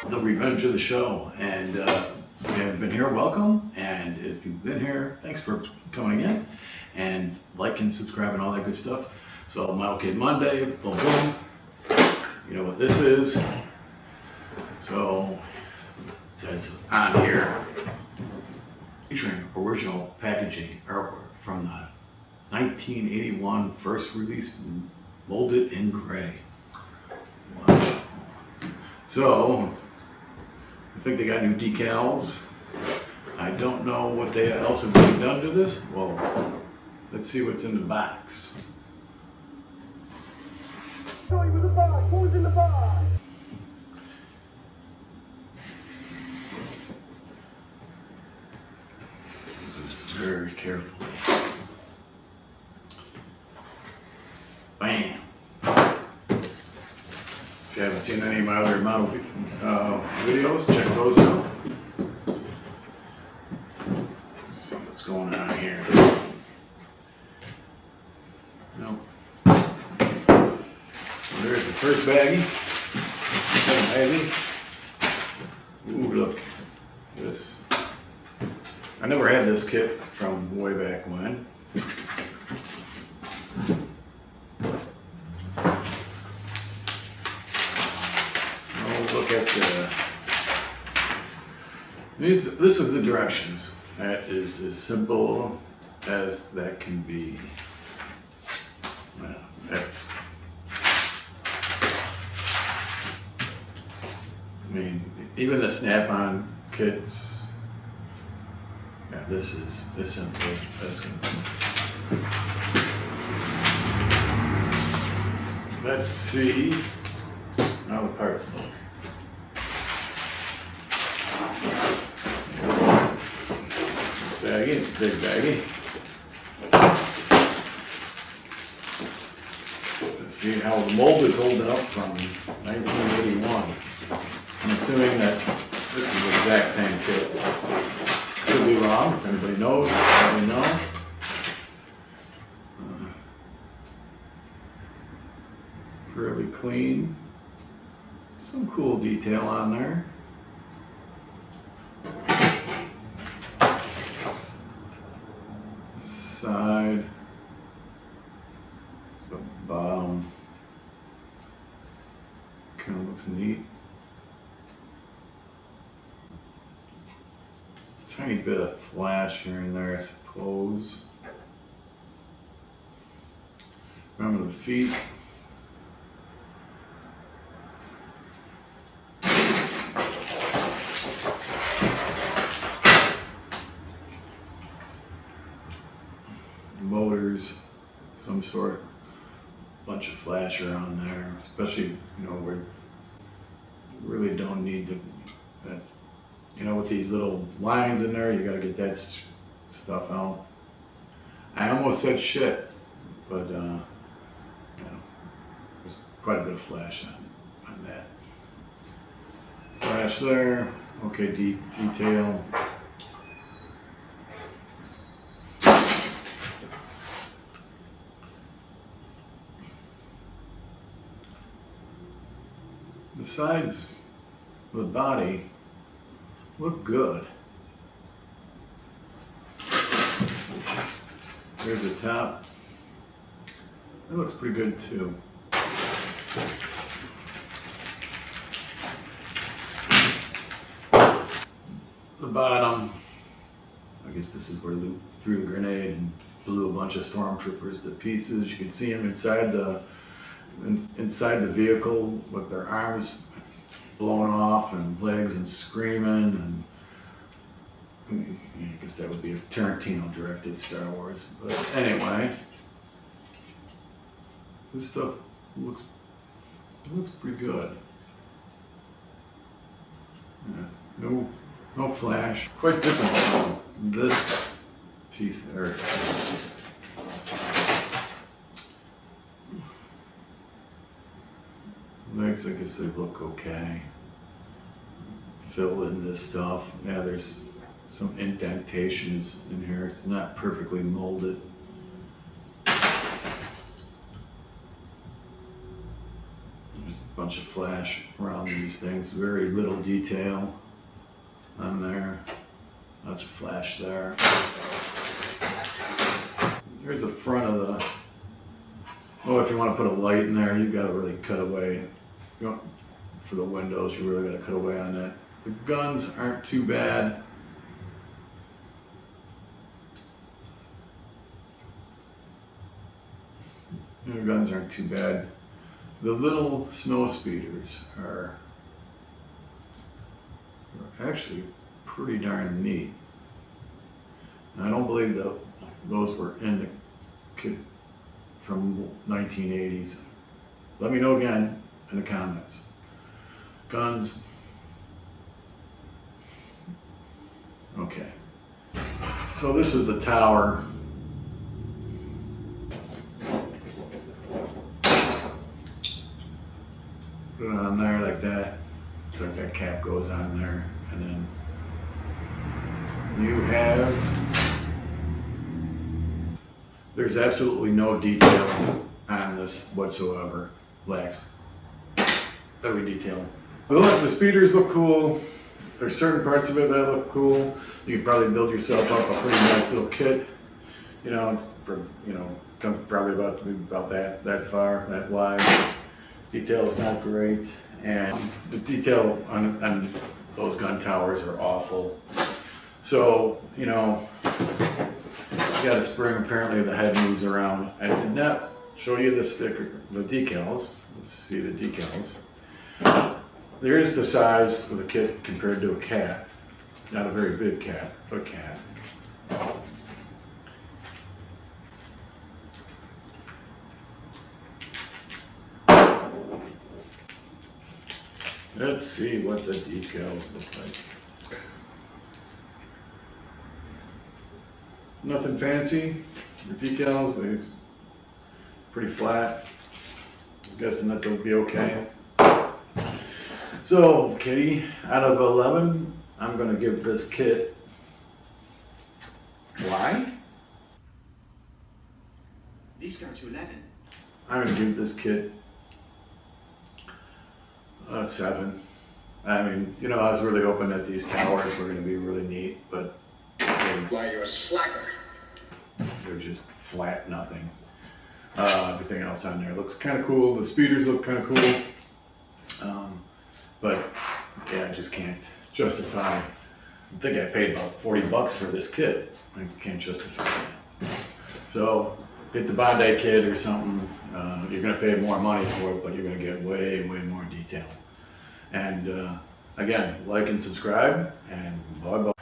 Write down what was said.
The Revenge of the Show. And if you haven't been here, welcome. And if you've been here, thanks for coming in. And like and subscribe and all that good stuff. So, My OK Monday, boom, boom. You know what this is. So, it says on here, featuring original packaging artwork from the 1981 first release, molded in gray. Wow. So, I think they got new decals. I don't know what they else have been done to this. Well, let's see what's in the box. Show you the box. What was in the box? Very carefully. Bam. If you haven't seen any of my other model videos, check those out. Let's see what's going on here. Nope. Well, there's the first baggie. Second baggie. Ooh, look. This. I never had this kit from way back when. Look at this is the directions. That is as simple as that can be. Well, that's, I mean, even the snap-on kits, yeah, this is as simple as can be. Let's see how the parts look. Baggie, it's a big baggie. Let's see how the mold is holding up from 1981. I'm assuming that this is the exact same kit. Could be wrong. If anybody knows, let me know. Fairly clean. Some cool detail on there. Side, the bottom, kind of looks neat. There's a tiny bit of flash here and there, I suppose. Remember the feet. Motors, some sort, bunch of flasher on there, especially, we really don't need to, with these little lines in there, you gotta get that stuff out. I almost said shit, but, there's quite a bit of flash on that. Flash there, okay, detail. The sides of the body look good. There's the top. It looks pretty good too. The bottom, I guess this is where Luke threw the grenade and blew a bunch of stormtroopers to pieces. You can see them inside the vehicle with their arms blowing off and legs and screaming, and I guess that would be if Tarantino directed Star Wars. But anyway, this stuff looks pretty good. Yeah, no flash. Quite different from this piece there. Legs, I guess they look okay. Fill in this stuff. Yeah, there's some indentations in here. It's not perfectly molded. There's a bunch of flash around these things. Very little detail on there. That's a flash there. Here's the front of the. Oh, if you want to put a light in there, you've got to really cut away. For the windows, you really got to cut away on that. The guns aren't too bad. The guns aren't too bad. The little snow speeders are actually pretty darn neat. And I don't believe that those were in the kit from 1980s. Let me know again in the comments. Guns. Okay. So this is the tower. Put it on there like that. It's like that cap goes on there. And then you have, there's absolutely no detail on this whatsoever. Lacks every detail. But look, the speeders look cool. There's certain parts of it that look cool. You could probably build yourself up a pretty nice little kit. You know, it's, comes probably about that far, that wide. Detail is not great, and the detail on those gun towers are awful. So, you know, you got a spring, apparently the head moves around. I did not show you the sticker, the decals. Let's see the decals. There's the size of the kit compared to a cat. Not a very big cat, but a cat. Let's see what the decals look like. Nothing fancy. The decals, they're pretty flat. I'm guessing that they'll be okay. So, Kitty, out of 11, I'm going to give this kit. Why? These go to 11. I'm going to give this kit a 7. I mean, you know, I was really hoping that these towers were going to be really neat, but Why, you're a slacker. they're just flat nothing. Everything else on there looks kind of cool. The speeders look kind of cool. But yeah, I just can't justify. I think I paid about $40 for this kit. I can't justify that. So get the Bondi kit or something. You're going to pay more money for it, but you're going to get way, way more detail. And again, like and subscribe, and bye-bye.